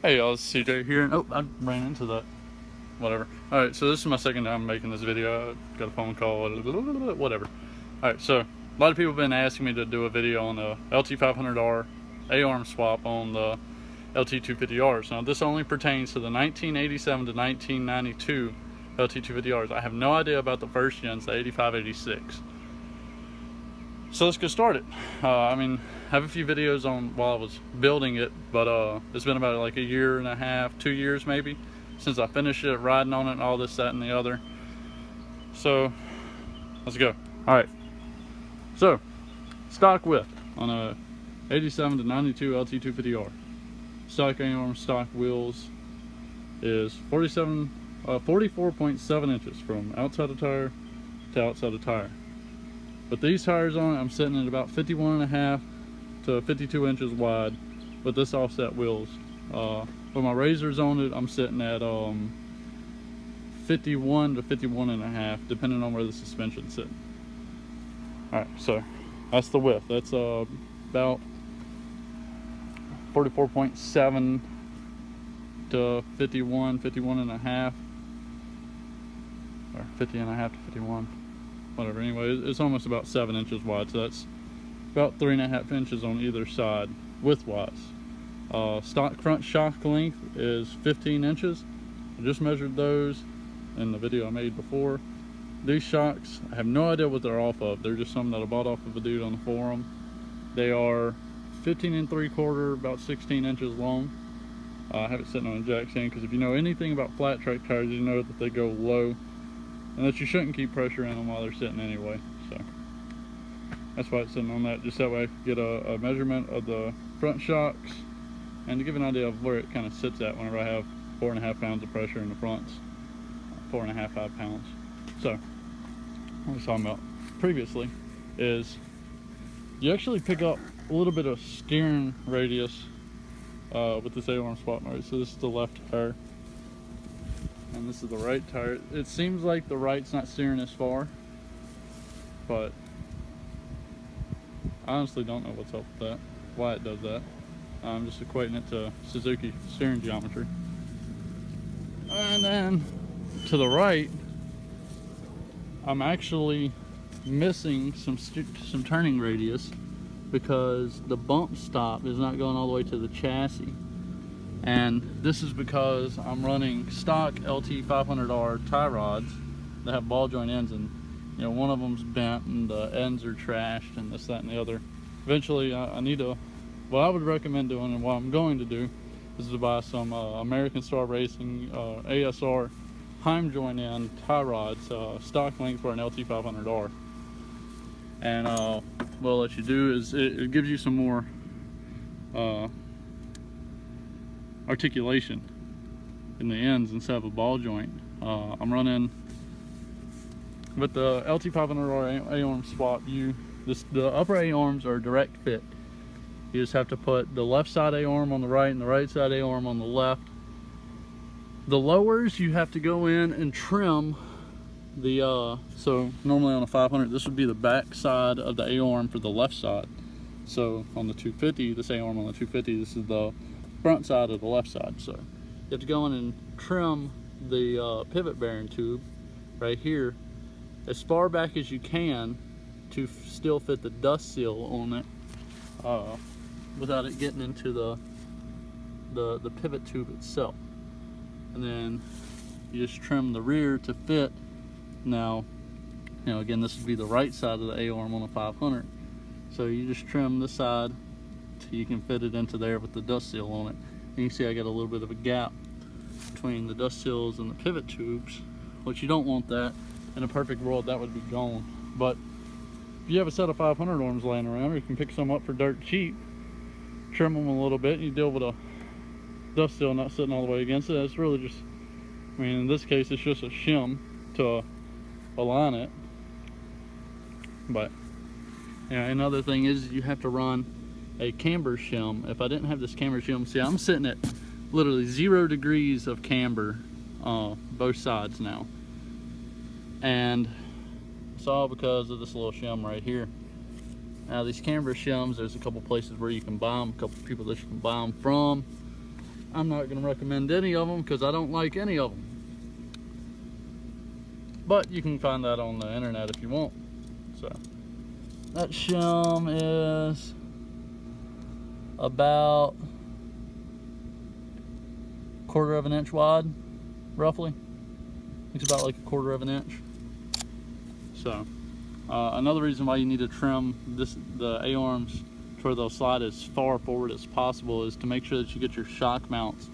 Hey y'all, it's CJ here. Oh, I ran into that. Whatever. Alright, so this is my second time making this video. I got a phone call, whatever. Alright, so a lot of people have been asking me to do a video on the LT500R A-arm swap on the LT250Rs. Now this only pertains to the 1987 to 1992 LT250Rs. I have no idea about the first gens, the 85, 86. So let's get started. I have a few videos on while I was building it, but it's been about like a year and a half, 2 years maybe, since I finished it, riding on it and all this, that, and the other. So let's go. All right. So stock width on a 87 to 92 LT250R. Stock A-arm, stock wheels is 44.7 inches from outside of tire to outside of tire. With these tires on it, I'm sitting at about 51.5 to 52 inches wide with this offset wheels. With my razors on it, I'm sitting at 51 to 51.5, depending on where the suspension's sitting. Alright, so that's the width. That's about 44.7 to 51, 51.5, or 50.5 to 51. Whatever, anyway, it's almost about 7 inches wide, so that's about 3.5 inches on either side width-wise. Stock front shock length is 15 inches. I just measured those in the video I made before. These shocks, I have no idea what they're off of. They're just some that I bought off of a dude on the forum. They are 15 3/4, about 16 inches long. I have it sitting on a jack stand because if you know anything about flat track tires, you know that they go low and that you shouldn't keep pressure in them while they're sitting anyway. So that's why it's sitting on that, just that way I can get a measurement of the front shocks and to give an idea of where it kind of sits at whenever I have 4.5 pounds of pressure in the fronts. 4.5, 5 pounds. So what I was talking about previously is you actually pick up a little bit of steering radius with this A-arm swap mode. So this is the left tire and this is the right tire. It seems like the right's not steering as far, but I honestly don't know what's up with that, why it does that. I'm just equating it to Suzuki steering geometry. And then to the right, I'm actually missing some turning radius because the bump stop is not going all the way to the chassis. And this is because I'm running stock LT500R tie rods that have ball joint ends, and you know, one of them's bent and the ends are trashed and this, that, and the other. Eventually I need to, what I would recommend doing and what I'm going to do is to buy some American Star Racing ASR Heim joint end tie rods, stock length for an LT500R. And what I'll let you do is it gives you some more articulation in the ends instead of a ball joint. I'm running with the LT500R A-arm swap. The upper A-arms are direct fit. You just have to put the left side A-arm on the right and the right side A-arm on the left. The lowers, you have to go in and trim the so normally on a 500 this would be the back side of the A-arm for the left side. So on the 250, this A-arm on the 250, this is the front side of the left side. So you have to go in and trim the pivot bearing tube right here as far back as you can to still fit the dust seal on it without it getting into the pivot tube itself. And then you just trim the rear to fit. Now, you know, again, this would be the right side of the A-arm on the 500. So you just trim this side till you can fit it into there with the dust seal on it. And you can see I got a little bit of a gap between the dust seals and the pivot tubes, which you don't want that. In a perfect world, that would be gone. But if you have a set of 500 arms laying around, or you can pick some up for dirt cheap, trim them a little bit, and you deal with a dust seal not sitting all the way against it. It's really just, I mean, in this case, it's just a shim to align it. But yeah, another thing is you have to run a camber shim. If I didn't have this camber shim, see, I'm sitting at literally 0 degrees of camber both sides now, and it's all because of this little shim right here. Now these camber shims, there's a couple places where you can buy them, a couple people that you can buy them from. I'm not going to recommend any of them because I don't like any of them. But you can find that on the internet if you want. So that shim is about 1/4 of an inch wide, roughly. It's about like 1/4 of an inch. So another reason why you need to trim the A-arms to where they'll slide as far forward as possible is to make sure that you get your shock mounts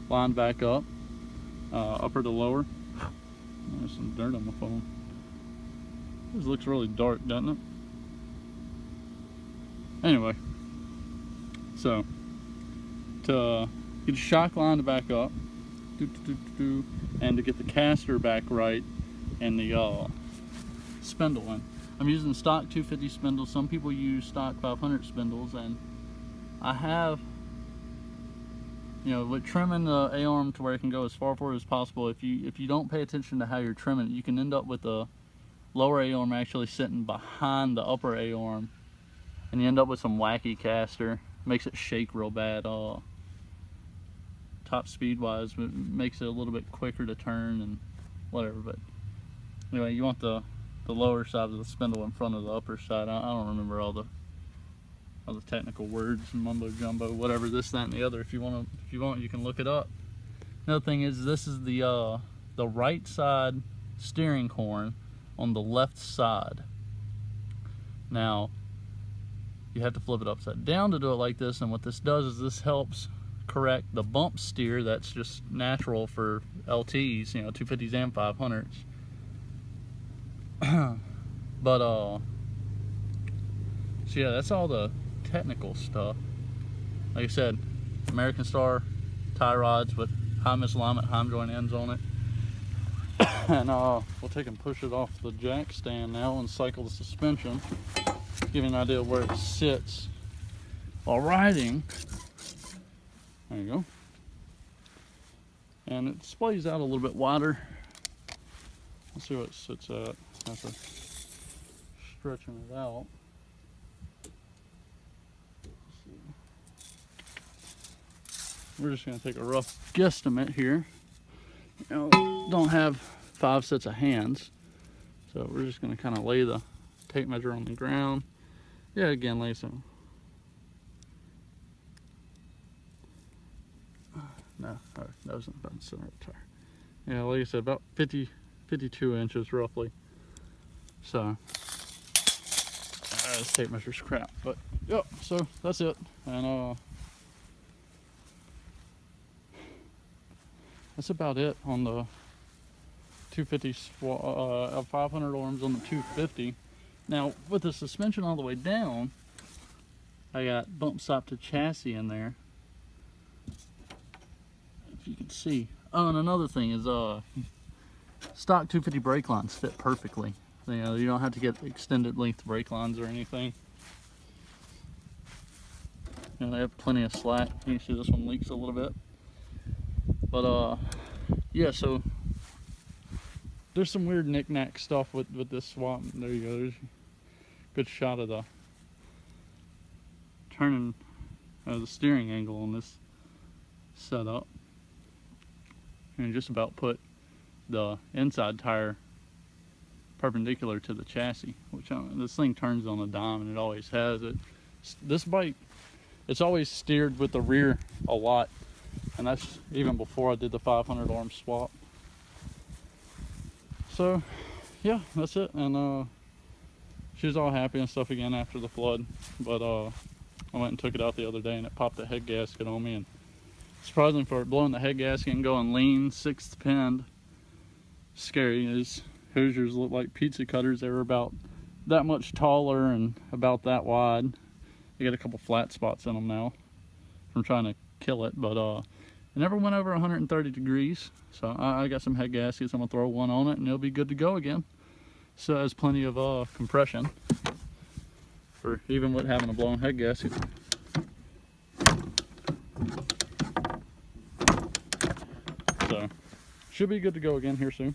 lined back up, upper to lower. There's some dirt on my phone. This looks really dark, doesn't it? Anyway, so to get your shock lined back up, and to get the caster back right and the spindle in. I'm using stock 250 spindles. Some people use stock 500 spindles, and I have, you know, with trimming the A-arm to where it can go as far forward as possible, if you don't pay attention to how you're trimming it, you can end up with the lower A-arm actually sitting behind the upper A-arm, and you end up with some wacky caster. Makes it shake real bad. Top speed wise, it makes it a little bit quicker to turn and whatever. But anyway, you want the lower side of the spindle in front of the upper side. I don't remember all the technical words, mumbo jumbo, whatever, this, that, and the other. If you want, you can look it up. Another thing is, this is the right side steering horn on the left side. Now you have to flip it upside down to do it like this, and what this does is this helps correct the bump steer that's just natural for LTs, you know, 250s and 500s. But so yeah, that's all the technical stuff. Like I said, American Star tie rods with high misalignment heim joint ends on it. And we'll take and push it off the jack stand now and cycle the suspension, give you an idea of where it sits while riding. There you go. And it displays out a little bit wider. Let's see what it sits at after stretching it out. We're just going to take a rough guesstimate here. You know, don't have 5 sets of hands, so we're just going to kind of lay the tape measure on the ground. Yeah, again, lay some. No, that wasn't about the center of the tire. Yeah, like I said, about 52 inches roughly. So this tape measure's crap, but yep. So that's it, and that's about it on the 250 500 arms on the 250. Now with the suspension all the way down, I got bump stop to chassis in there, if you can see. Oh, and another thing is stock 250 brake lines fit perfectly. You know, you don't have to get extended length brake lines or anything. You know, they have plenty of slack. You can see this one leaks a little bit. But yeah, so there's some weird knick-knack stuff with this swap. There you go. There's a good shot of the turning the steering angle on this setup. And just about put the inside tire perpendicular to the chassis, which this thing turns on a dime, and it always has. This bike, it's always steered with the rear a lot, and that's even before I did the 500 arm swap. So yeah, that's it. And she was all happy and stuff again after the flood, but I went and took it out the other day, and it popped the head gasket on me, and surprisingly for it blowing the head gasket and going lean 6th pinned, scary. Is Hoosiers look like pizza cutters. They were about that much taller and about that wide. You got a couple flat spots in them now from trying to kill it, but it never went over 130 degrees. So I got some head gaskets. I'm gonna throw one on it and it'll be good to go again. So it has plenty of compression for even with having a blown head gasket. So should be good to go again here soon.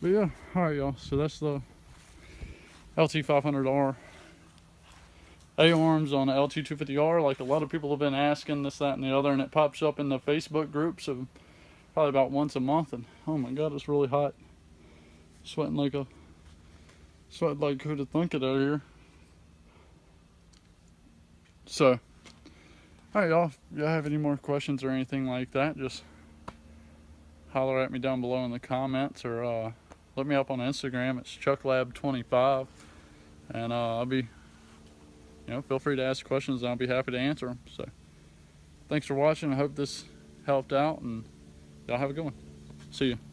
But yeah, alright y'all, so that's the LT500R A-arms on the LT250R, like a lot of people have been asking this, that, and the other, and it pops up in the Facebook groups of probably about once a month, and oh my god, it's really hot. Sweating like who'd have thunk it out here. So, alright y'all, if y'all have any more questions or anything like that, just holler at me down below in the comments, or look me up on Instagram. It's chucklab25, and I'll be, feel free to ask questions and I'll be happy to answer them. So thanks for watching. I hope this helped out, and y'all have a good one. See you.